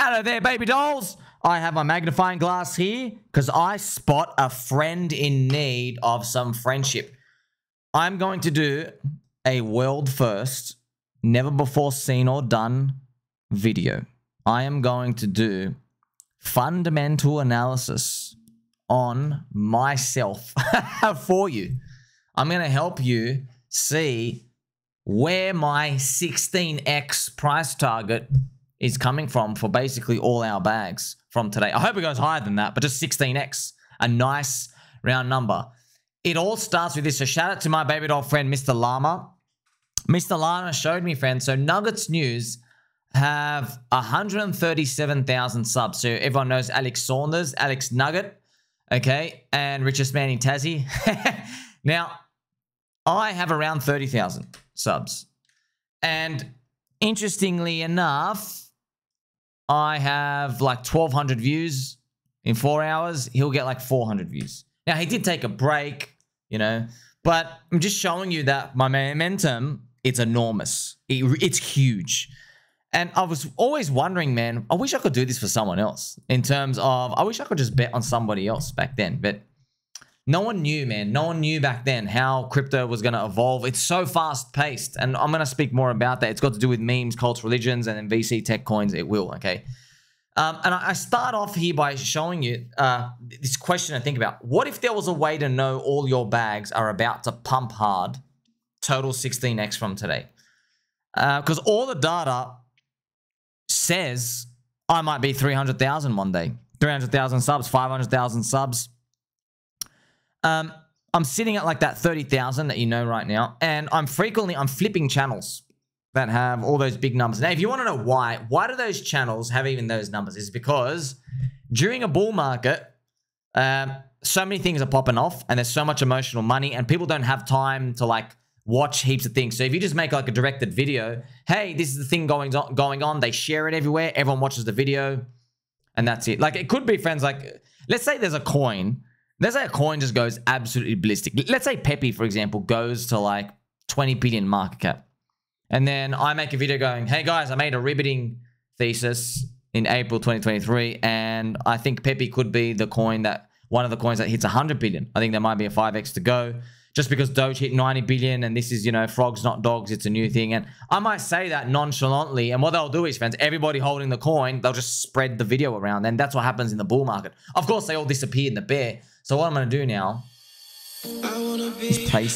Hello there, baby dolls. I have my magnifying glass here because I spot a friend in need of some friendship. I'm going to do a world first, never before seen or done video. I am going to do fundamental analysis on myself for you. I'm going to help you see where my 16x price target is coming from for basically all our bags from today. I hope it goes higher than that, but just 16x, a nice round number. It all starts with this. So shout out to my baby doll friend, Mr. Llama. Mr. Llama showed me, friends. So Nuggets News have 137,000 subs. So everyone knows Alex Saunders, Alex Nugget, okay, and richest man in Tassie. Now, I have around 30,000 subs. And interestingly enough, I have like 1,200 views in 4 hours. He'll get like 400 views. Now, he did take a break, you know, but I'm just showing you that my momentum, it's enormous. It's huge. And I was always wondering, man, I wish I could do this for someone else in terms of, I wish I could just bet on somebody else back then. But no one knew, man. No one knew back then how crypto was going to evolve. It's so fast-paced, and I'm going to speak more about that. It's got to do with memes, cults, religions, and then VC tech coins. It will, okay? And I start off here by showing you this question to think about. What if there was a way to know all your bags are about to pump hard, total 16x from today? Because all the data says I might be 300,000 one day. 300,000 subs, 500,000 subs. I'm sitting at like that 30,000 that you know right now, and I'm flipping channels that have all those big numbers. Now, if you want to know why do those channels have even those numbers? It's because during a bull market, so many things are popping off, and there's so much emotional money, and people don't have time to like watch heaps of things. So if you just make like a directed video, hey, this is the thing going on, they share it everywhere, everyone watches the video, and that's it. Like it could be, friends, like let's say there's a coin. Let's say a coin just goes absolutely ballistic. Let's say Pepe, for example, goes to like 20 billion market cap. And then I make a video going, hey guys, I made a riveting thesis in April 2023. And I think Pepe could be the coin that, one of the coins that hits 100 billion. I think there might be a 5x to go. Just because Doge hit 90 billion and this is, you know, frogs, not dogs, it's a new thing. And I might say that nonchalantly. And what they'll do is, friends, everybody holding the coin, they'll just spread the video around. And that's what happens in the bull market. Of course, they all disappear in the bear. So what I'm going to do now is play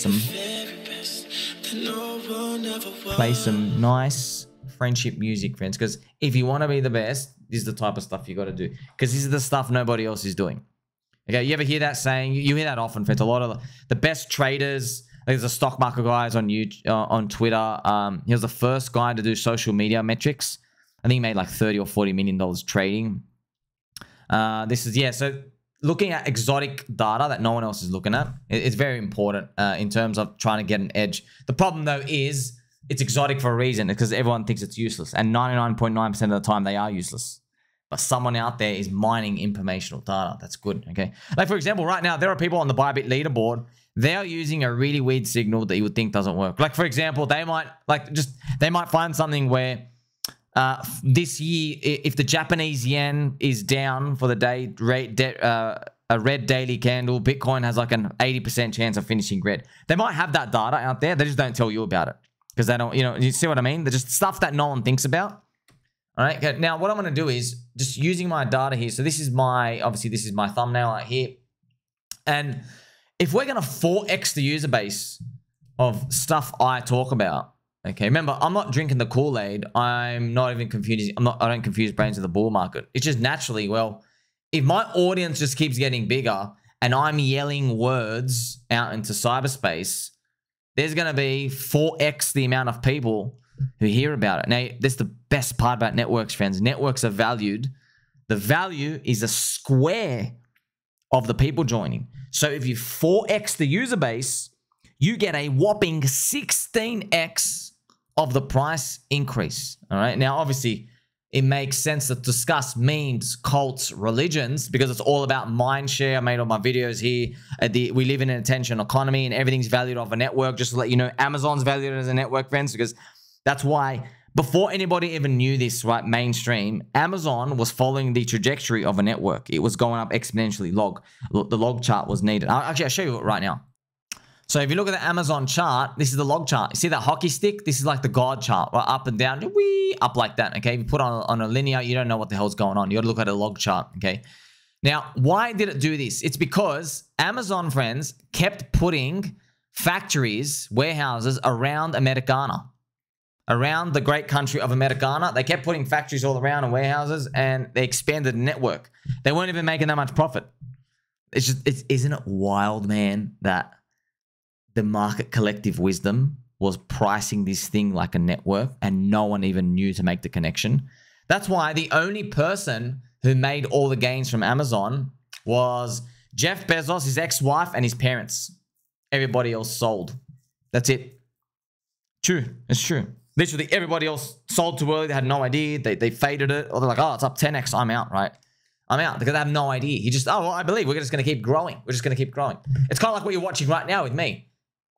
some nice friendship music, friends. Because if you want to be the best, this is the type of stuff you got to do. Because this is the stuff nobody else is doing. Okay, you ever hear that saying? You hear that often, friends. A lot of the best traders, there's the stock market guys on YouTube, on Twitter. He was the first guy to do social media metrics. I think he made like $30 or $40 million trading. This is, yeah, so looking at exotic data that no one else is looking at, it's very important in terms of trying to get an edge. The problem, though, is it's exotic for a reason, because everyone thinks it's useless. And 99.9% of the time, they are useless. But someone out there is mining informational data. That's good, okay? Like, for example, right now, there are people on the Bybit leaderboard. They're using a really weird signal that you would think doesn't work. Like, for example, they might find something where this year, if the Japanese yen is down for the day, a red daily candle, Bitcoin has like an 80% chance of finishing red. They might have that data out there. They just don't tell you about it because they don't, you know, you see what I mean? They're just stuff that no one thinks about. All right. Okay. Now, what I'm going to do is just using my data here. So this is my, obviously, this is my thumbnail right here. And if we're going to 4x the user base of stuff I talk about, okay, remember, I'm not drinking the Kool-Aid. I'm not even confusing. I don't confuse brains with the bull market. It's just naturally, well, if my audience just keeps getting bigger and I'm yelling words out into cyberspace, there's going to be 4x the amount of people who hear about it. Now, this is the best part about networks, friends. Networks are valued. The value is a square of the people joining. So if you 4x the user base, you get a whopping 16x of the price increase. All right. Now, obviously, it makes sense to discuss memes, cults, religions, because it's all about mind share. I made all my videos here. We live in an attention economy and everything's valued off a network. Just to let you know, Amazon's valued as a network, friends, because that's why Before anybody even knew this, right, mainstream, Amazon was following the trajectory of a network. It was going up exponentially. The log chart was needed. Actually, I'll show you it right now. So if you look at the Amazon chart, this is the log chart. You see that hockey stick? This is like the God chart, right? Up and down, wee, up like that, okay? If you put on a linear, you don't know what the hell's going on. You got to look at a log chart, okay? Now, why did it do this? It's because Amazon, friends, kept putting factories, warehouses around Americana. Around the great country of Americana. They kept putting factories all around and warehouses, and they expanded the network. They weren't even making that much profit. Isn't it wild, man, that the market collective wisdom was pricing this thing like a network and no one even knew to make the connection? That's why the only person who made all the gains from Amazon was Jeff Bezos, his ex-wife, and his parents. Everybody else sold. That's it. True. It's true. Literally, everybody else sold too early. They had no idea. They faded it. Or they're like, oh, it's up 10x. I'm out, right? I'm out because they have no idea. He just, oh, well, I believe we're just going to keep growing. We're just going to keep growing. It's kind of like what you're watching right now with me.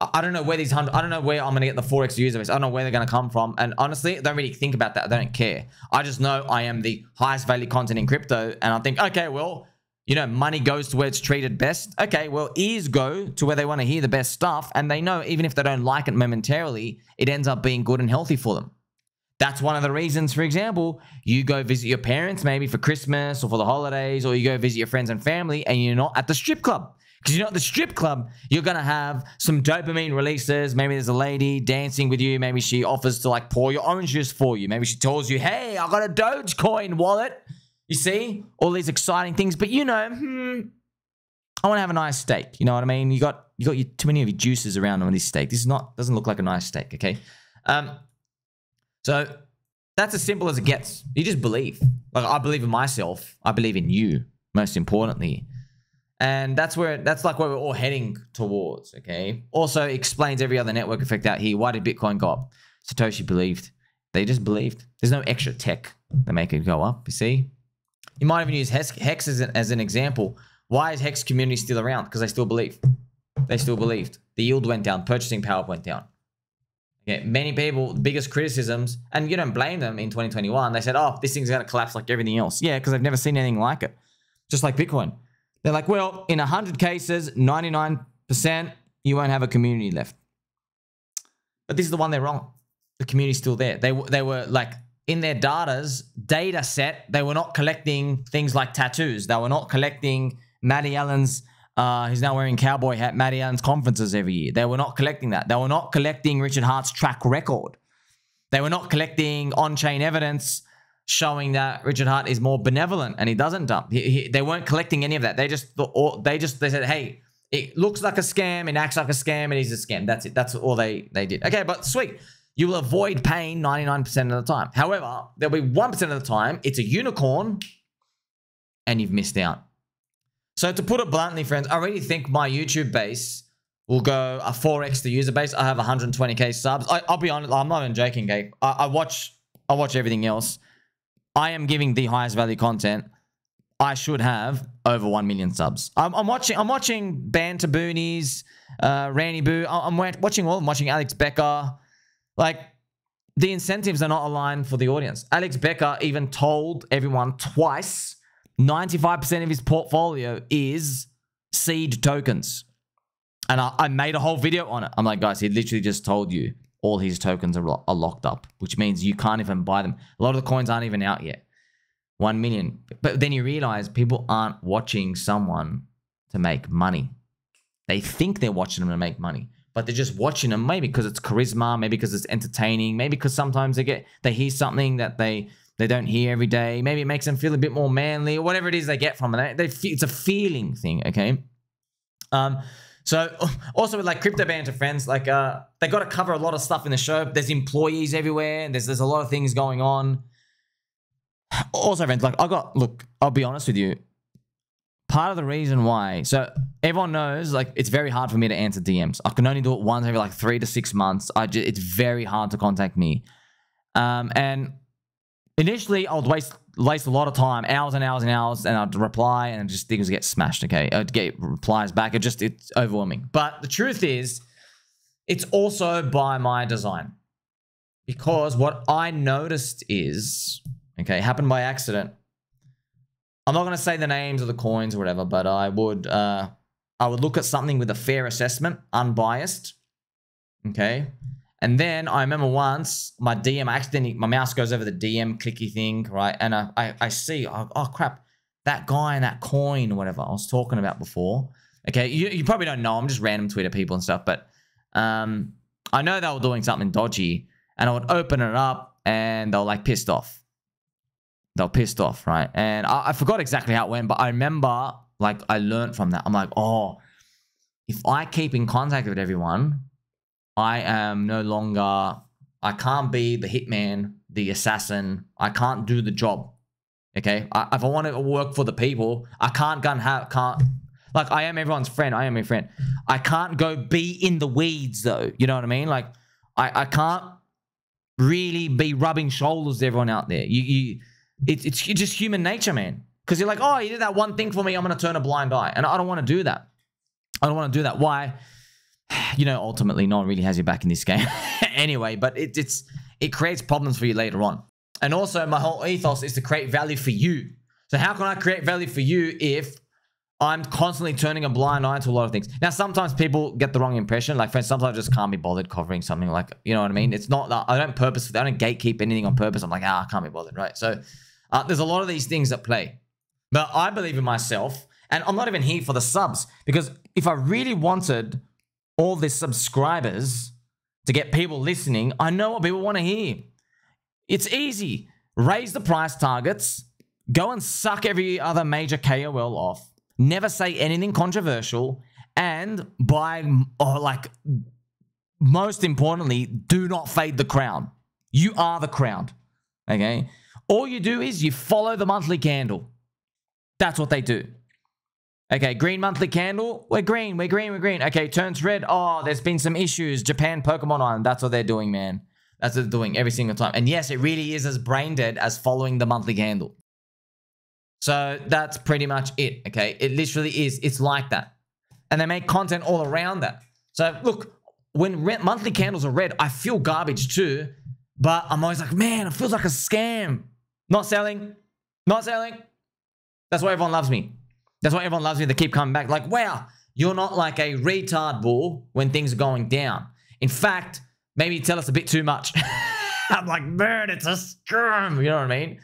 I don't know where these 100, I don't know where I'm going to get the 4x user base. I don't know where they're going to come from. And honestly, I don't really think about that. I don't care. I just know I am the highest value content in crypto. And I think, okay, well, you know, money goes to where it's treated best. Okay, well, ears go to where they want to hear the best stuff. And they know even if they don't like it momentarily, it ends up being good and healthy for them. That's one of the reasons, for example, you go visit your parents maybe for Christmas or for the holidays, or you go visit your friends and family and you're not at the strip club. Because you're not at the strip club, you're going to have some dopamine releases. Maybe there's a lady dancing with you. Maybe she offers to like pour your orange juice for you. Maybe she tells you, hey, I got a Dogecoin wallet. You see? All these exciting things. But you know, I want to have a nice steak. You know what I mean? You got too many of your juices around on this steak. This doesn't look like a nice steak, okay? So that's as simple as it gets. You just believe. Like, I believe in myself. I believe in you, most importantly. And that's like where we're all heading towards, okay? Also explains every other network effect out here. Why did Bitcoin go up? Satoshi believed. They just believed. There's no extra tech that make it go up, you see? You might even use HEX as an example. Why is HEX Community still around? Because they still believe. They still believed. The yield went down. Purchasing power went down. Okay, many people, the biggest criticisms, and you don't blame them in 2021, they said, oh, this thing's going to collapse like everything else. Yeah, because they've never seen anything like it. Just like Bitcoin. They're like, well, in 100 cases, 99%, you won't have a community left. But this is the one they're wrong. The community's still there. They were like, in their data set, they were not collecting things like tattoos. They were not collecting Matty Allen's, who's now wearing cowboy hat, Matty Allen's conferences every year. They were not collecting that. They were not collecting Richard Hart's track record. They were not collecting on-chain evidence showing that Richard Hart is more benevolent and he doesn't dump. They weren't collecting any of that. They said, hey, it looks like a scam, it acts like a scam, and he's a scam. That's it. That's all they did. Okay, but sweet. You will avoid pain 99% of the time. However, there'll be 1% of the time, it's a unicorn and you've missed out. So to put it bluntly, friends, I really think my YouTube base will go a 4x the user base. I have 120k subs. I'll be honest, I'm not even joking, Gabe. I watch everything else. I am giving the highest value content. I should have over 1 million subs. I'm watching Banter Boonies, Randy Boo. I'm watching all of them. I'm watching Alex Becker. Like, the incentives are not aligned for the audience. Alex Becker even told everyone twice 95% of his portfolio is seed tokens. And I made a whole video on it. I'm like, guys, he literally just told you all his tokens are locked up, which means you can't even buy them. A lot of the coins aren't even out yet. 1 million. But then you realize people aren't watching someone to make money. They think they're watching them to make money, but they're just watching them maybe because it's charisma, maybe because it's entertaining, maybe because sometimes they hear something that they don't hear every day. Maybe it makes them feel a bit more manly or whatever it is they get from it. It's a feeling thing, okay? So also with like Crypto Banter, friends, like they got to cover a lot of stuff in the show. There's employees everywhere. There's a lot of things going on. Also, friends, like look, I'll be honest with you. Part of the reason why, so everyone knows, like, it's very hard for me to answer DMs. I can only do it once every like 3 to 6 months. It's very hard to contact me. And initially, I would waste a lot of time, hours and hours and hours, and I'd reply, and just things get smashed, okay? I'd get replies back. It's overwhelming. But the truth is, it's also by my design. Because what I noticed is, okay, happened by accident. I'm not going to say the names of the coins or whatever, but I would look at something with a fair assessment, unbiased. Okay. And then I remember once my DM, my mouse goes over the DM clicky thing, right? And I see, oh crap, that guy and that coin or whatever I was talking about before. Okay. You probably don't know. I'm just random Twitter people and stuff, but I know they were doing something dodgy, and I would open it up and they were like pissed off. They were pissed off, right? And I forgot exactly how it went, but I remember like I learned from that. I'm like, oh, if I keep in contact with everyone, I am no longer, I can't be the hitman, the assassin. I can't do the job. Okay. If I want to work for the people, I can't like I am everyone's friend. I am a friend. I can't go be in the weeds though. You know what I mean? Like I can't really be rubbing shoulders with everyone out there. It's just human nature, man. Because you're like, oh, you did that one thing for me, I'm going to turn a blind eye. And I don't want to do that. I don't want to do that. Why? You know, ultimately, no one really has your back in this game anyway, but it creates problems for you later on. And also, my whole ethos is to create value for you. So how can I create value for you if I'm constantly turning a blind eye to a lot of things? Now, sometimes people get the wrong impression. Like, friends, sometimes I just can't be bothered covering something like, you know what I mean? It's not that I don't gatekeep anything on purpose. I'm like, I can't be bothered, right? So there's a lot of these things at play. But I believe in myself, and I'm not even here for the subs, because if I really wanted all these subscribers to get people listening, I know what people want to hear. It's easy. Raise the price targets, go and suck every other major KOL off, never say anything controversial, and most importantly, do not fade the crown. You are the crown, okay? All you do is you follow the monthly candle. That's what they do. Okay, green monthly candle. We're green, we're green, we're green. Okay, turns red. Oh, there's been some issues. Japan, Pokemon Island. That's what they're doing, man. That's what they're doing every single time. And yes, it really is as brain dead as following the monthly candle. So that's pretty much it, okay? It literally is. It's like that. And they make content all around that. So look, when monthly candles are red, I feel garbage too. But I'm always like, man, it feels like a scam. Not selling. Not selling. That's why everyone loves me. That's why everyone loves me. They keep coming back. Like, wow, you're not like a retard bull when things are going down. In fact, maybe you tell us a bit too much. I'm like, man, it's a scam. You know what I mean?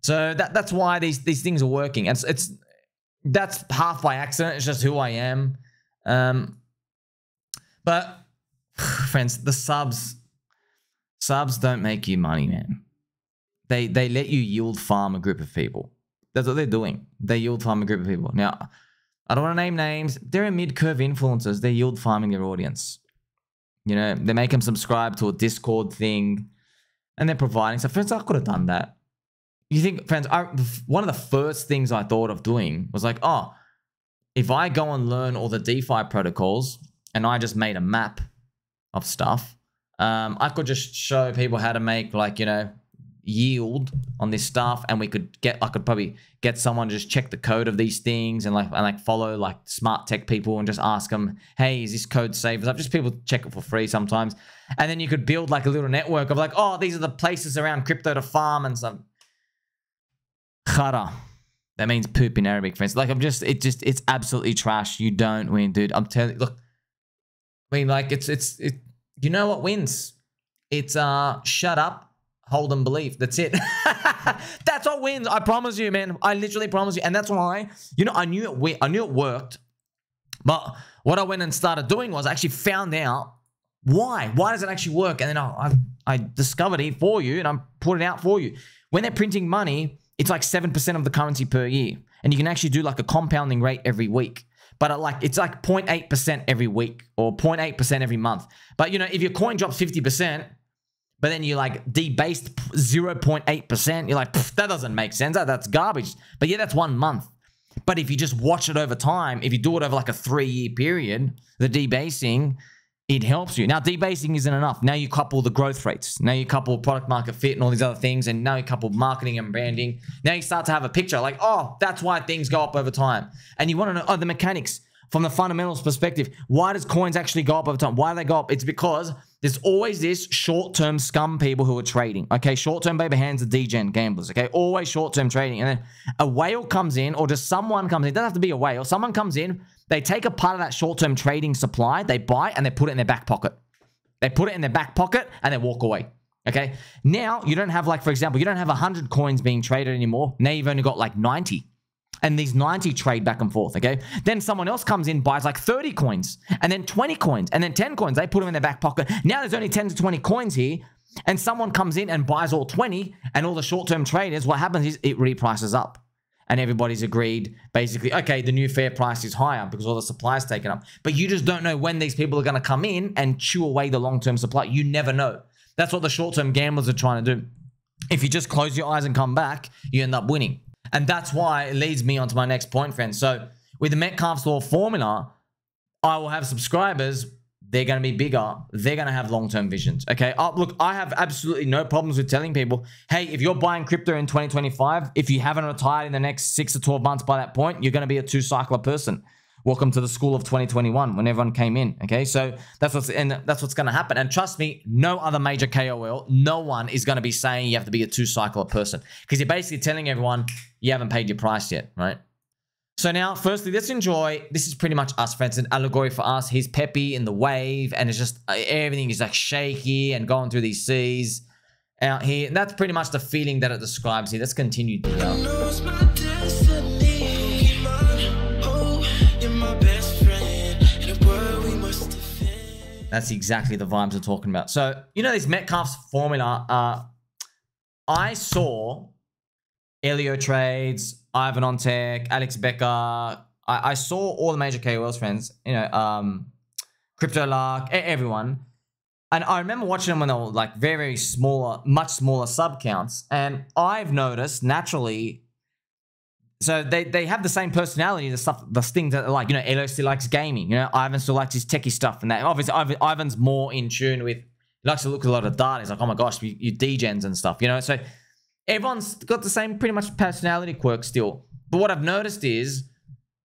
So that's why these things are working. And that's half by accident. It's just who I am. But friends, the subs don't make you money, man. They let you yield farm a group of people. That's what they're doing. They yield farm a group of people. Now, I don't want to name names. They're mid-curve influencers. They're yield farming their audience. You know, they make them subscribe to a Discord thing, and they're providing. So, friends, I could have done that. You think, friends, one of the first things I thought of doing was like, oh, if I go and learn all the DeFi protocols, and I just made a map of stuff, I could just show people how to make, like, you know, yield on this stuff, and I could probably get someone to just check the code of these things and follow like smart tech people and just ask them, hey, is this code safe? Just people check it for free sometimes. And then you could build like a little network of like, oh, these are the places around crypto to farm and some khara. That means poop in Arabic, friends. Like it's absolutely trash. You don't win, dude. I'm telling you, look, I mean, like you know what wins? It's shut up, hold and believe. That's it. That's what wins. I promise you, man. I literally promise you. And that's why, you know, I knew it worked. But what I went and started doing was I actually found out why. Why does it actually work? And then I discovered it for you, and I put it out for you. When they're printing money, it's like 7% of the currency per year. And you can actually do like a compounding rate every week. But it's like 0.8% every week or 0.8% every month. But, you know, if your coin drops 50%, but then you like debased 0.8%, you're like, that doesn't make sense. That's garbage. But yeah, that's 1 month. But if you just watch it over time, if you do it over like a 3-year period, the debasing, it helps you. Now, debasing isn't enough. Now you couple the growth rates. Now you couple product market fit and all these other things. And now you couple marketing and branding. Now you start to have a picture like, oh, that's why things go up over time. And you want to know, oh, the mechanics. from the fundamentals perspective, why does coins actually go up over time? Why do they go up? It's because there's always this short-term scum people who are trading. Okay, short-term baby hands are degen gamblers. Okay, always short-term trading. And then a whale comes in, or just someone comes in. It doesn't have to be a whale. Someone comes in, they take a part of that short-term trading supply, they buy it, and they put it in their back pocket. They put it in their back pocket, and they walk away. Okay, now you don't have, like, for example, you don't have 100 coins being traded anymore. Now you've only got like 90. And these 90 trade back and forth, okay? Then someone else comes in, buys like 30 coins, and then 20 coins, and then 10 coins. They put them in their back pocket. Now there's only 10 to 20 coins here, and someone comes in and buys all 20, and all the short-term traders, what happens is it reprices up. And everybody's agreed, basically, okay, the new fair price is higher because all the supply is taken up. But you just don't know when these people are going to come in and chew away the long-term supply. You never know. That's what the short-term gamblers are trying to do. If you just close your eyes and come back, you end up winning. And that's why it leads me on to my next point, friends. So with the Metcalfe's Law formula, I will have subscribers. They're going to be bigger. They're going to have long-term visions. Okay. Look, I have absolutely no problems with telling people, hey, if you're buying crypto in 2025, if you haven't retired in the next 6 to 12 months by that point, you're going to be a two-cycler person. Welcome to the school of 2021 when everyone came in. Okay. So that's what's going to happen. And trust me, no other major KOL, no one is going to be saying you have to be a two-cycler person, because you're basically telling everyone you haven't paid your price yet, right? So now, firstly, let's enjoy. This is pretty much us, friends. An allegory for us. He's peppy in the wave, and it's just everything is like shaky and going through these seas out here. And that's pretty much the feeling that it describes here. Let's continue to That's exactly the vibes we're talking about. So, you know, this Metcalfe's formula, I saw Elio trades, Ivan on Tech, Alex Becker. I saw all the major KOLs, friends, you know, Crypto Lark, everyone. And I remember watching them when they were like very, very smaller, much smaller sub counts. And I've noticed naturally, so they have the same personality, the things that are like, you know, Elio still likes gaming, you know, Ivan still likes his techie stuff and that. Obviously, Ivan's more in tune with, he likes to look at a lot of data. He's like, oh my gosh, you degens and stuff, you know, so everyone's got the same pretty much personality quirk still. But what I've noticed is,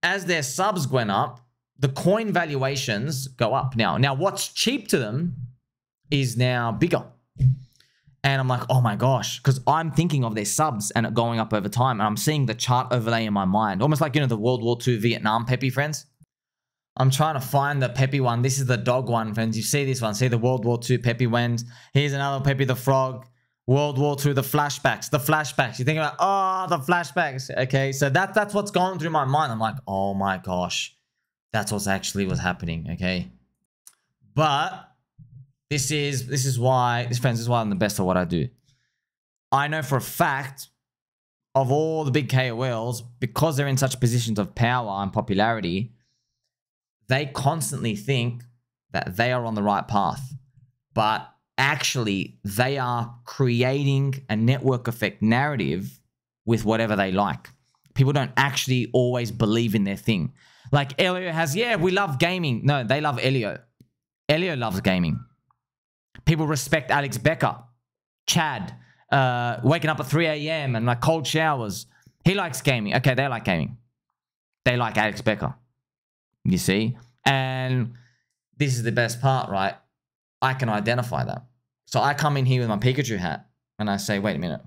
as their subs went up, the coin valuations go up now. Now, what's cheap to them is now bigger. And I'm like, oh my gosh, because I'm thinking of their subs and it going up over time. And I'm seeing the chart overlay in my mind. Almost like, you know, the World War II Vietnam peppy, friends. I'm trying to find the peppy one. This is the dog one, friends. You see this one. See the World War II peppy ones. Here's another peppy, the frog. World War II, the flashbacks. The flashbacks. You think about, oh, the flashbacks. Okay, so that's what's going through my mind. I'm like, oh my gosh. That's what's actually what's happening, okay? But this is why, friends, this is why I'm the best at what I do. I know for a fact of all the big KOLs, because they're in such positions of power and popularity, they constantly think that they are on the right path. But actually, they are creating a network effect narrative with whatever they like. People don't actually always believe in their thing. Like Elio has, yeah, we love gaming. No, they love Elio. Elio loves gaming. People respect Alex Becker, Chad, waking up at 3 a.m. and like cold showers. He likes gaming. Okay, they like gaming. They like Alex Becker. You see? And this is the best part, right? I can identify that. So I come in here with my Pikachu hat and I say, wait a minute.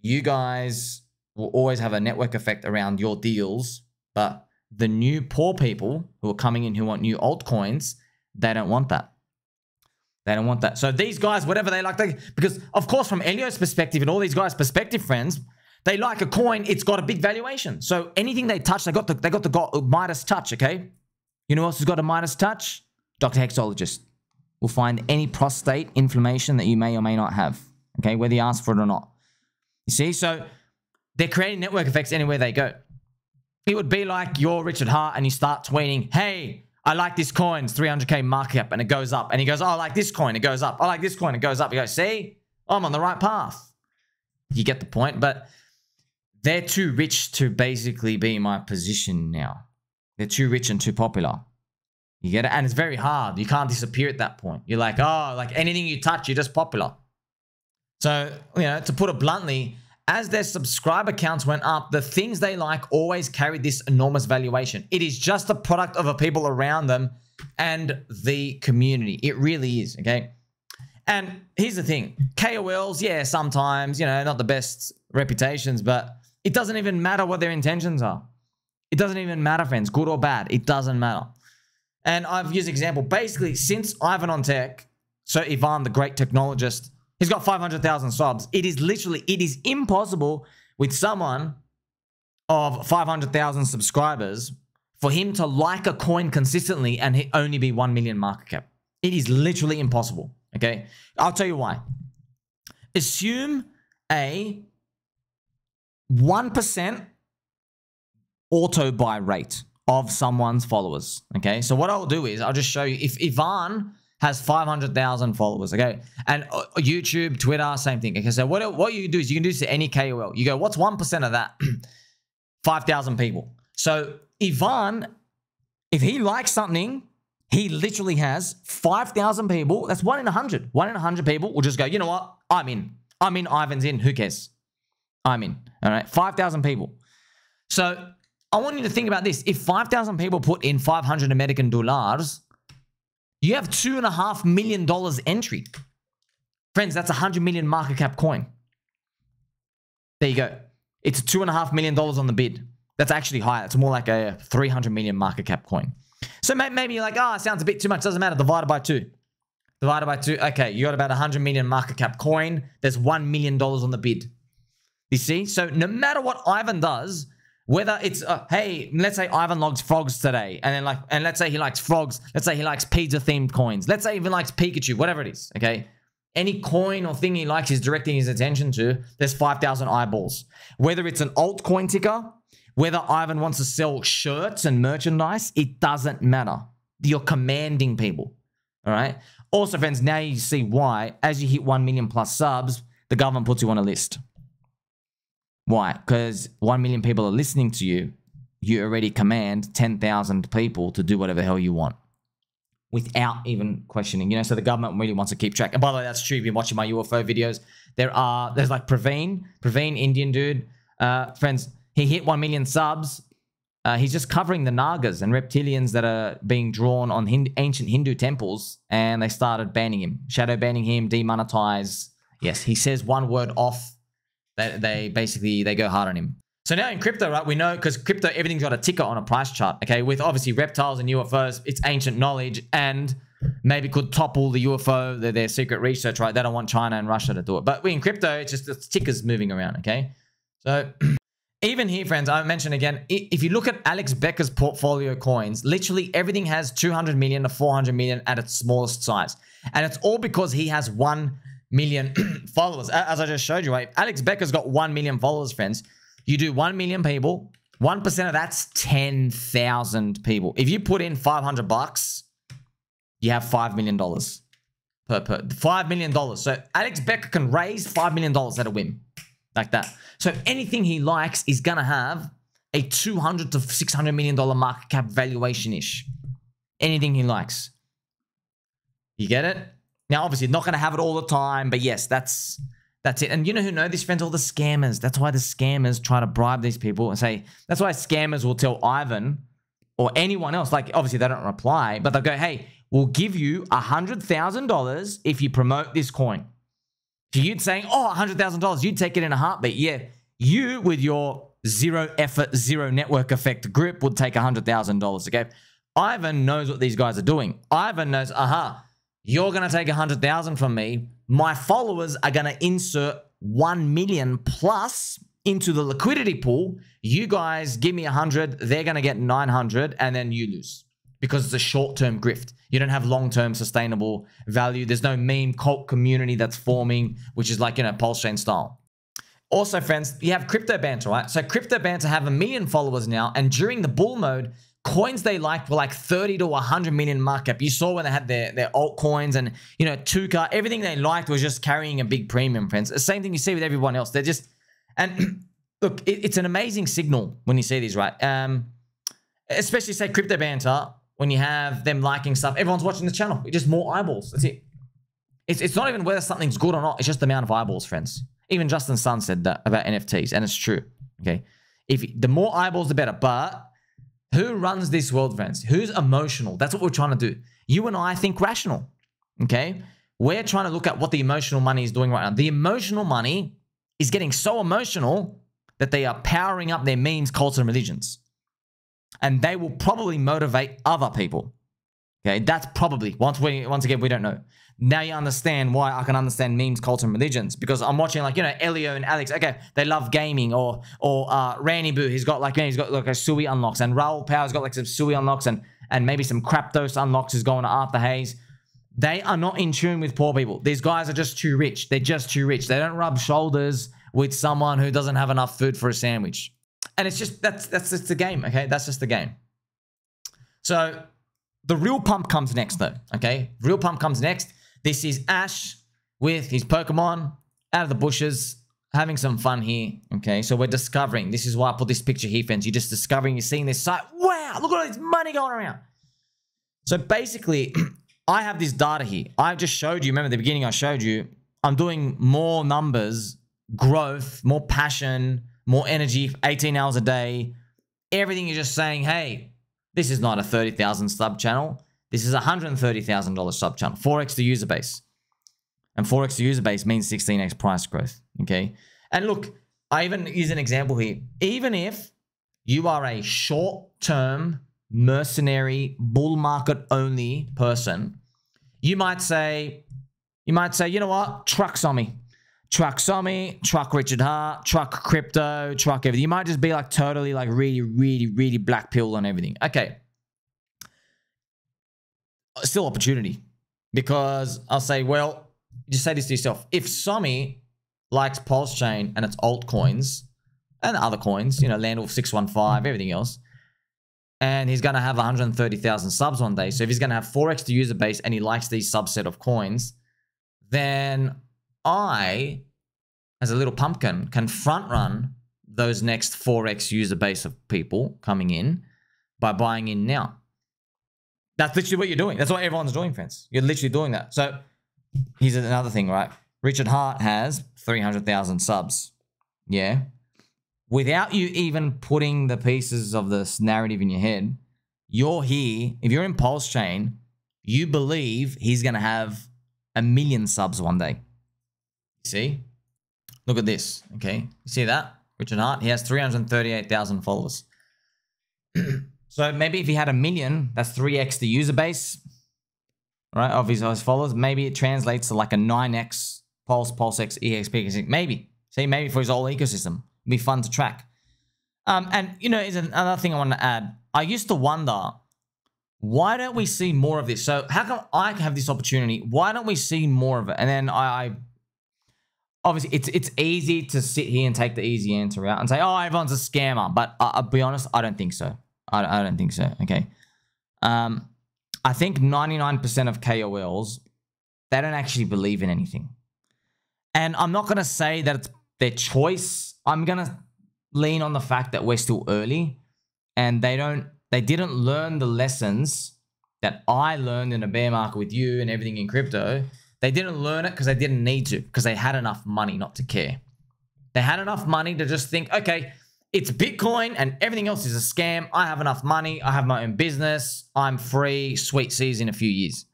You guys will always have a network effect around your deals, but the new poor people who are coming in who want new altcoins, they don't want that. They don't want that. So these guys, whatever they like, because of course from Elio's perspective and all these guys' perspective, friends, they like a coin, it's got a big valuation. So anything they touch, they got the Midas touch, okay? You know who else has got a Midas touch? Dr. Hexologist will find any prostate inflammation that you may or may not have, okay? Whether you ask for it or not. You see? So they're creating network effects anywhere they go. It would be like you're Richard Hart and you start tweeting, hey, I like this coin, it's 300K market cap, and it goes up. And he goes, oh, I like this coin, it goes up. I like this coin, it goes up. You go, see? I'm on the right path. You get the point? But they're too rich to basically be in my position now. They're too rich and too popular. You get it? And it's very hard. You can't disappear at that point. You're like, oh, like anything you touch, you're just popular. So, you know, to put it bluntly, as their subscriber counts went up, the things they like always carried this enormous valuation. It is just a product of the people around them and the community. It really is, okay? And here's the thing. KOLs, yeah, sometimes, you know, not the best reputations, but it doesn't even matter what their intentions are. It doesn't even matter, friends, good or bad. It doesn't matter. And I've used example. Basically, since Ivan on Tech, so Ivan, the great technologist, he's got 500,000 subs. It is impossible with someone of 500,000 subscribers for him to like a coin consistently and only be 1 million market cap. It is literally impossible, okay? I'll tell you why. Assume a 1% auto buy rate of someone's followers, okay? So what I'll do is I'll just show you if Ivan has 500,000 followers, okay? And YouTube, Twitter, same thing, okay? So what you can do is you can do this to any KOL. You go, what's 1% of that? 5,000 people. So Ivan, if he likes something, he literally has 5,000 people. That's 1 in 100. 1 in 100 people will just go, you know what? I'm in. I'm in, Ivan's in. Who cares? I'm in, all right? 5,000 people. So I want you to think about this. If 5,000 people put in 500 American dollars, you have $2.5 million entry. Friends, that's 100 million market cap coin. There you go. It's $2.5 million on the bid. That's actually higher. It's more like a 300 million market cap coin. So maybe you're like, oh, it sounds a bit too much. Doesn't matter. Divided by 2. Divided by 2. Okay, you got about 100 million market cap coin. There's $1 million on the bid. You see? So no matter what Ivan does, whether it's, hey, let's say Ivan logs frogs today, and then let's say he likes frogs, let's say he likes pizza-themed coins, let's say he even likes Pikachu, whatever it is, okay? Any coin or thing he likes he's directing his attention to, there's 5,000 eyeballs. Whether it's an altcoin ticker, whether Ivan wants to sell shirts and merchandise, it doesn't matter. You're commanding people, all right? Also, friends, now you see why, as you hit 1 million plus subs, the government puts you on a list. Why? Because 1 million people are listening to you. You already command 10,000 people to do whatever the hell you want without even questioning. You know, so the government really wants to keep track. And by the way, that's true. If you're watching my UFO videos, there's like Praveen, Indian dude. Friends, he hit 1 million subs. He's just covering the Nagas and reptilians that are being drawn on ancient Hindu temples, and they started banning him, shadow banning him, demonetize. Yes, he says one word off. They go hard on him. So now in crypto, right, we know, because crypto, everything's got a ticker on a price chart, okay? With obviously reptiles and UFOs, it's ancient knowledge and maybe could topple the UFO, their secret research, right? They don't want China and Russia to do it. But in crypto, it's just the tickers moving around, okay? So even here, friends, I mentioned again, if you look at Alex Becker's portfolio coins, literally everything has 200 million to 400 million at its smallest size. And it's all because he has 1 million followers. As I just showed you, right? Alex Becker's got 1 million followers, friends. You do 1 million people, 1% of that's 10,000 people. If you put in $500, you have $5 million per $5 million. So Alex Becker can raise $5 million at a whim, like that. So anything he likes is gonna have a $200 to $600 million market cap valuation-ish. Anything he likes. You get it? Now, obviously, not going to have it all the time, but yes, that's it. And you know who know this, friends? All the scammers. That's why the scammers try to bribe these people and say, that's why scammers will tell Ivan or anyone else, like obviously they don't reply, but they'll go, hey, we'll give you $100,000 if you promote this coin. So you'd saying, oh, $100,000, you'd take it in a heartbeat. Yeah, you with your zero effort, zero network effect grip would take $100,000, okay? Ivan knows what these guys are doing. Ivan knows, you're going to take 100,000 from me. My followers are going to insert 1 million plus into the liquidity pool. You guys give me 100, they're going to get 900, and then you lose because it's a short-term grift. You don't have long-term sustainable value. There's no meme cult community that's forming, which is like, you know, PulseChain style. Also, friends, you have Crypto Banter, right? So Crypto Banter have 1 million followers now, and during the bull mode, coins they liked were like 30 to 100 million market cap. You saw when they had their altcoins and, you know, Tuka, everything they liked was just carrying a big premium, friends. The same thing you see with everyone else. They're just, and look, it's an amazing signal when you see these, right? Especially say Crypto Banter, when you have them liking stuff, everyone's watching the channel. It's just more eyeballs. That's it. It's not even whether something's good or not. It's just the amount of eyeballs, friends. Even Justin Sun said that about NFTs, and it's true. Okay, if the more eyeballs, the better. But who runs this world, friends? Who's emotional? That's what we're trying to do. You and I think rational. Okay, we're trying to look at what the emotional money is doing right now. The emotional money is getting so emotional that they are powering up their memes, cults, and religions, and they will probably motivate other people. Okay, that's probably, once again, we don't know. Now you understand why I can understand memes, cults, and religions, because I'm watching, like, you know, Elio and Alex. Okay, they love gaming, or Randy Boo, he's got like a Sui unlocks, and Raul Power's got like some Sui unlocks, and maybe some Craptos unlocks is going to After Haze. They are not in tune with poor people. These guys are just too rich. They're just too rich. They don't rub shoulders with someone who doesn't have enough food for a sandwich. And it's just, that's just the game, okay? That's just the game. So the real pump comes next, though, okay? Real pump comes next. This is Ash with his Pokemon out of the bushes, having some fun here, okay? So we're discovering. This is why I put this picture here, friends. You're just discovering, you're seeing this site. Wow, look at all this money going around. So basically, I have this data here. I just showed you, remember at the beginning I showed you, I'm doing more numbers, growth, more passion, more energy, 18 hours a day. Everything is just saying, hey, this is not a 30,000 sub channel. This is a $130,000 sub channel. 4x the user base. And 4x the user base means 16x price growth. Okay. And look, I even use an example here. Even if you are a short-term mercenary bull market only person, you might say, you know what? Truck Sommi. Truck Sommi, truck Richard Hart, truck crypto, truck everything. You might just be like totally like really black pill on everything. Okay. Still opportunity, because I'll say, well, just say this to yourself. If Sommi likes PulseChain and its altcoins and other coins, you know, Landwolf 615, everything else, and he's going to have 130,000 subs one day. So if he's going to have 4x the user base and he likes these subset of coins, then I, as a little pumpkin, can front run those next 4x user base of people coming in by buying in now. That's literally what you're doing. That's what everyone's doing, friends. You're literally doing that. So here's another thing, right? Richard Hart has 300,000 subs. Yeah. Without you even putting the pieces of this narrative in your head, you're here. If you're in PulseChain, you believe he's going to have 1 million subs one day. See? Look at this. Okay. You see that? Richard Hart, he has 338,000 followers. So maybe if he had 1 million, that's 3x the user base, right, of his followers. Maybe it translates to like a 9x PulseX, EXP. Maybe. See, maybe for his whole ecosystem. It'd be fun to track. And, you know, is another thing I want to add. I used to wonder, why don't we see more of this? So how come I have this opportunity? Why don't we see more of it? And then I obviously, it's easy to sit here and take the easy answer out and say, oh, everyone's a scammer. But I'll be honest, I don't think so. I don't think so, okay? I think 99% of KOLs, they don't actually believe in anything. And I'm not going to say that it's their choice. I'm going to lean on the fact that we're still early and they didn't learn the lessons that I learned in a bear market with you and everything in crypto. They didn't learn it because they didn't need to, because they had enough money not to care. They had enough money to just think, okay, it's Bitcoin and everything else is a scam. I have enough money. I have my own business. I'm free. Sweet seas in a few years.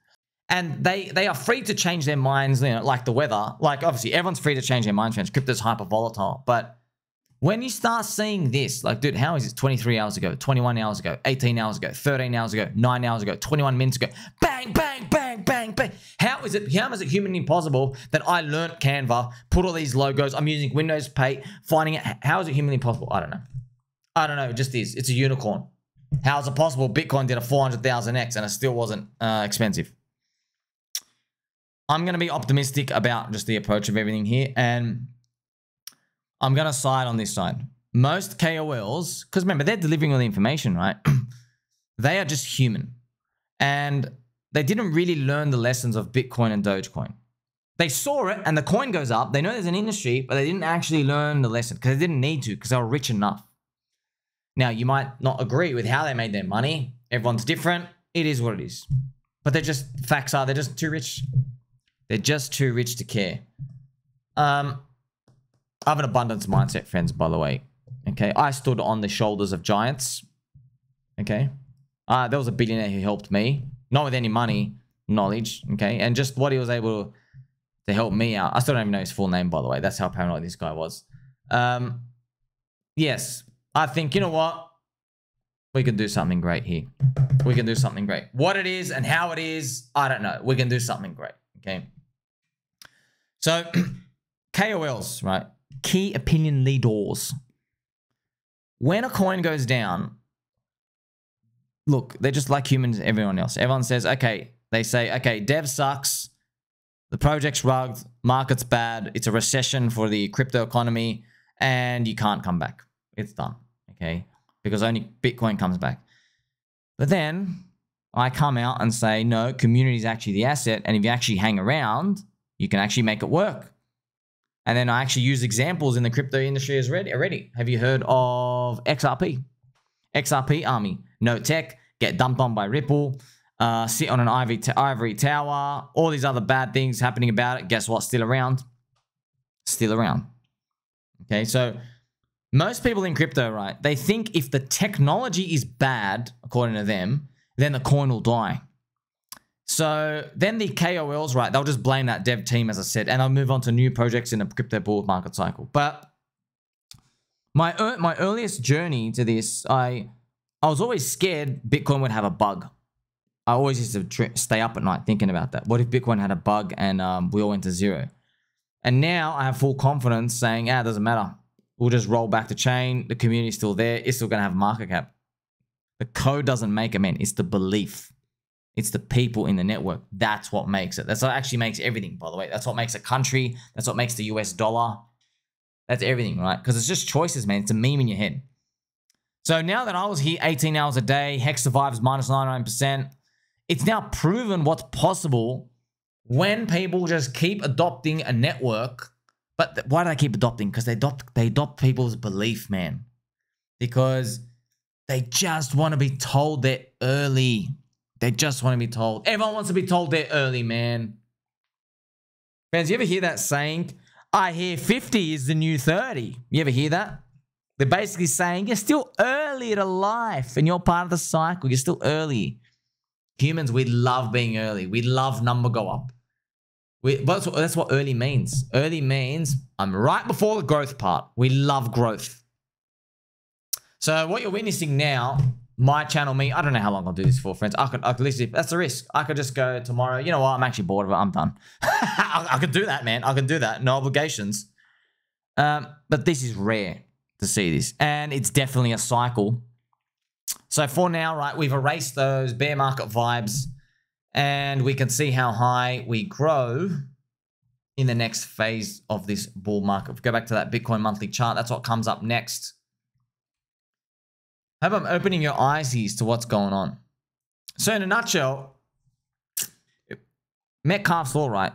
And they are free to change their minds, you know, like the weather. Like, obviously, everyone's free to change their minds, friends. Crypto's hyper volatile. But when you start seeing this, like, dude, how is it 23 hours ago, 21 hours ago, 18 hours ago, 13 hours ago, 9 hours ago, 21 minutes ago, bang, bang, bang, bang, bang. How is it humanly possible that I learned Canva, put all these logos, I'm using Windows Paint, finding it? How is it humanly possible? I don't know. I don't know. It just is. It's a unicorn. How is it possible Bitcoin did a 400,000x and it still wasn't expensive? I'm going to be optimistic about just the approach of everything here. And I'm going to side on this side. Most KOLs, because remember, they're delivering all the information, right? They are just human. And they didn't really learn the lessons of Bitcoin and Dogecoin. They saw it and the coin goes up. They know there's an industry, but they didn't actually learn the lesson because they didn't need to, because they were rich enough. Now, you might not agree with how they made their money. Everyone's different. It is what it is. But they're just, facts are, they're just too rich. They're just too rich to care. I have an abundance mindset, friends, by the way. Okay. I stood on the shoulders of giants. Okay. There was a billionaire who helped me. Not with any money, knowledge. Okay. And just what he was able to help me out. I still don't even know his full name, by the way. That's how paranoid this guy was. Yes. I think, you know what? We can do something great here. We can do something great. What it is and how it is, I don't know. We can do something great. Okay. So, KOLs, right? Key opinion leaders. When a coin goes down, look, they're just like humans, everyone else. Everyone says, okay, they say, okay, dev sucks. The project's rugged. Market's bad. It's a recession for the crypto economy. And you can't come back. It's done. Okay. Because only Bitcoin comes back. But then I come out and say, no, community is actually the asset. And if you actually hang around, you can actually make it work. And then I actually use examples in the crypto industry already. Have you heard of XRP? XRP army. No tech, get dumped on by Ripple, sit on an ivory tower, all these other bad things happening about it. Guess what? Still around. Still around. Okay, so most people in crypto, right, they think if the technology is bad, according to them, then the coin will die. So then the KOLs, right, they'll just blame that dev team, as I said, and I'll move on to new projects in a crypto bull market cycle. But my earliest journey to this, I was always scared Bitcoin would have a bug. I always used to stay up at night thinking about that. What if Bitcoin had a bug and we all went to zero? And now I have full confidence saying, it doesn't matter. We'll just roll back the chain. The community's still there. It's still going to have a market cap. The code doesn't make a man. It's the belief. It's the people in the network. That's what makes it. That's what actually makes everything, by the way. That's what makes a country. That's what makes the US dollar. That's everything, right? Because it's just choices, man. It's a meme in your head. So now that I was here 18 hours a day, Hex survives minus 99%. It's now proven what's possible when people just keep adopting a network. But why do they keep adopting? Because they adopt people's belief, man. Because they just want to be told they're early. They just want to be told. Everyone wants to be told they're early, man. Fans, you ever hear that saying? I hear 50 is the new 30. You ever hear that? They're basically saying you're still early to life and you're part of the cycle. You're still early. Humans, we love being early. We love number go up. That's what early means. Early means I'm right before the growth part. We love growth. So what you're witnessing now, my channel, me, I don't know how long I'll do this for, friends. I could literally, that's the risk. I could just go tomorrow. You know what? I'm actually bored of it. I'm done. I could do that, man. I can do that. No obligations. But this is rare to see this. And it's definitely a cycle. So for now, right, we've erased those bear market vibes. And we can see how high we grow in the next phase of this bull market. If we go back to that Bitcoin monthly chart, that's what comes up next. I hope I'm opening your eyes here to what's going on. So in a nutshell, Metcalfe's law, right?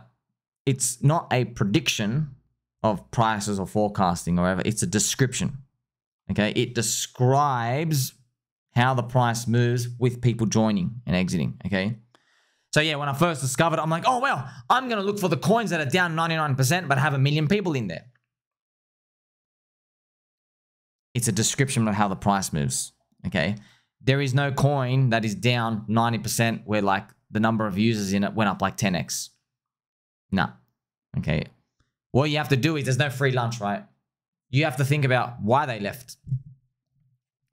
It's not a prediction of prices or forecasting or whatever. It's a description, okay? It describes how the price moves with people joining and exiting, okay? So yeah, when I first discovered it, I'm like, oh, well, I'm going to look for the coins that are down 99% but have 1 million people in there. It's a description of how the price moves, okay? There is no coin that is down 90% where like the number of users in it went up like 10x. No, okay? What you have to do is there's no free lunch, right? You have to think about why they left.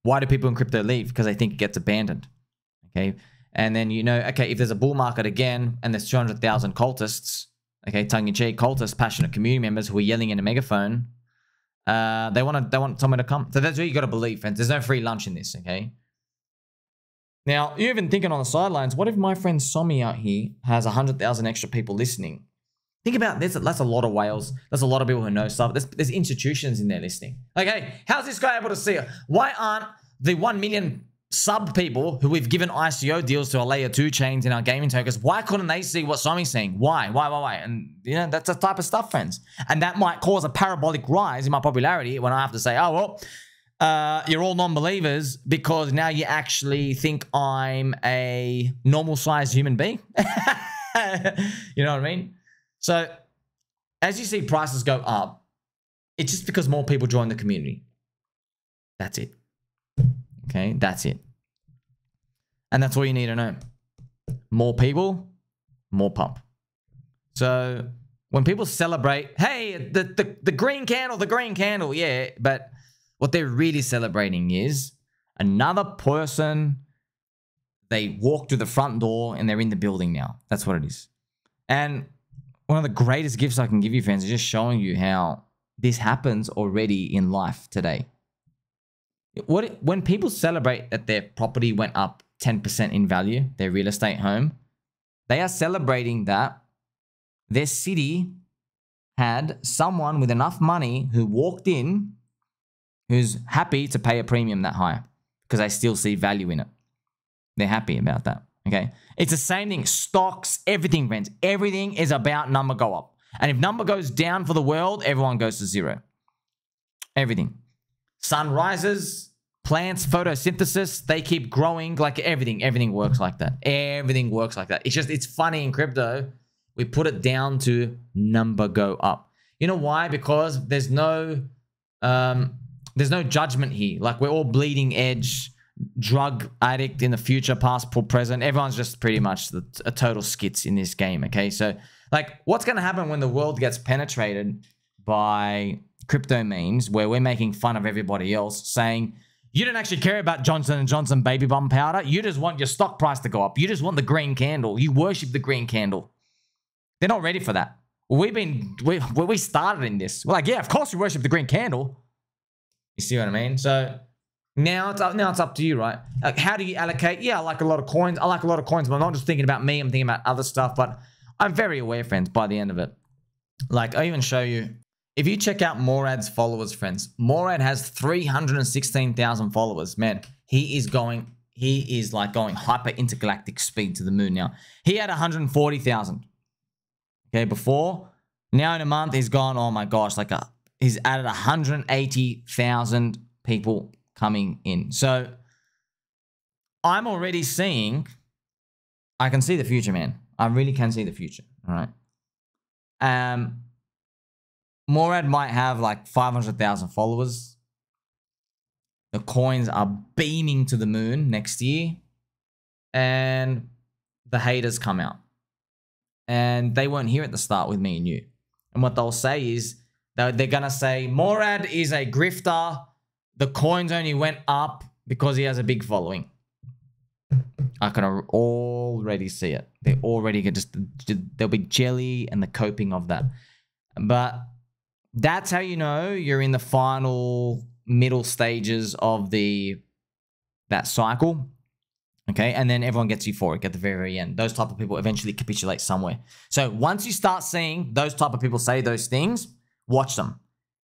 Why do people in crypto leave? Because they think it gets abandoned, okay? And then, you know, okay, if there's a bull market again and there's 200,000 cultists, okay, tongue-in-cheek cultists, passionate community members who are yelling in a megaphone, they want someone to come. So that's what you got to believe, friends. There's no free lunch in this, okay? Now, you're even thinking on the sidelines, what if my friend Sommi out here has 100,000 extra people listening? Think about this. That's a lot of whales. That's a lot of people who know stuff. There's institutions in there listening. Like, hey, how's this guy able to see it? Why aren't the 1 million sub people who we've given ICO deals to our layer 2 chains in our gaming tokens, why couldn't they see what Sommi's saying? Why? And, you know, that's the type of stuff, friends. And that might cause a parabolic rise in my popularity when I have to say, oh, well, you're all non-believers because now you actually think I'm a normal-sized human being. You know what I mean? So, as you see prices go up, It's just because more people join the community. That's it. Okay, that's it. And that's all you need to know. More people, more pump. So when people celebrate, hey, the green candle, yeah, but what they're really celebrating is another person, they walk through the front door and they're in the building now. That's what it is. And one of the greatest gifts I can give you, friends, is just showing you how this happens already in life today. When people celebrate that their property went up 10% in value, their real estate home, they are celebrating that their city had someone with enough money who walked in who's happy to pay a premium that high because they still see value in it. They're happy about that, okay? It's the same thing. Stocks, everything, friends. Everything is about number go up. And if number goes down for the world, everyone goes to zero. Everything. Sun rises, plants, photosynthesis, they keep growing. Like everything works like that. Everything works like that. It's funny in crypto. We put it down to number go up. You know why? Because there's no judgment here. Like we're all bleeding edge, drug addict in the future, past, present. Everyone's just pretty much a total skits in this game. Okay, so like what's going to happen when the world gets penetrated by crypto memes where we're making fun of everybody else, saying you don't actually care about Johnson & Johnson baby bum powder. You just want your stock price to go up. You just want the green candle. You worship the green candle. They're not ready for that. We started in this. We're like, yeah, of course we worship the green candle. You see what I mean? So now it's up to you, right? Like, how do you allocate? Yeah, I like a lot of coins. I like a lot of coins, but I'm not just thinking about me. I'm thinking about other stuff. But I'm very aware, friends, by the end of it. Like, I'll even show you. If you check out Murad's followers, friends, Murad has 316,000 followers. Man, he is like going hyper intergalactic speed to the moon now. He had 140,000. Okay, before. Now in a month, he's gone, oh my gosh, he's added 180,000 people coming in. So I'm already seeing, I can see the future, man. I really can see the future, all right? Murad might have like 500,000 followers. The coins are beaming to the moon next year. And the haters come out. And they weren't here at the start with me and you. And what they'll say is, they're going to say, Murad is a grifter. The coins only went up because he has a big following. I can already see it. They already get there'll be jelly and the coping of that. But that's how you know you're in the final middle stages of that cycle. Okay, and then everyone gets euphoric at the very, very end. Those type of people eventually capitulate somewhere. So once you start seeing those type of people say those things, watch them.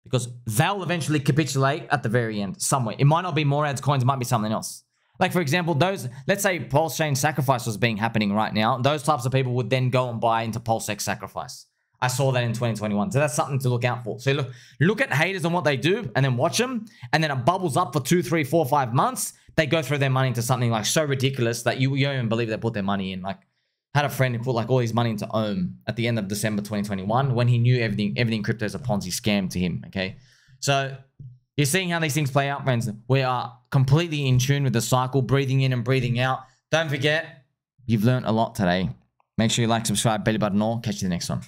Because they'll eventually capitulate at the very end somewhere. It might not be Murad's coins, it might be something else. Like, for example, let's say PulseChain sacrifice was happening right now. Those types of people would then go and buy into PulseX sacrifice. I saw that in 2021. So that's something to look out for. So look at haters and what they do and then watch them. And then it bubbles up for 2, 3, 4, 5 months. They go throw their money into something like so ridiculous that you don't even believe they put their money in. Like, I had a friend who put like all his money into Ohm at the end of December 2021 when he knew everything crypto is a Ponzi scam to him. Okay. So you're seeing how these things play out, friends. We are completely in tune with the cycle, breathing in and breathing out. Don't forget, you've learned a lot today. Make sure you like, subscribe, belly button all. Catch you in the next one.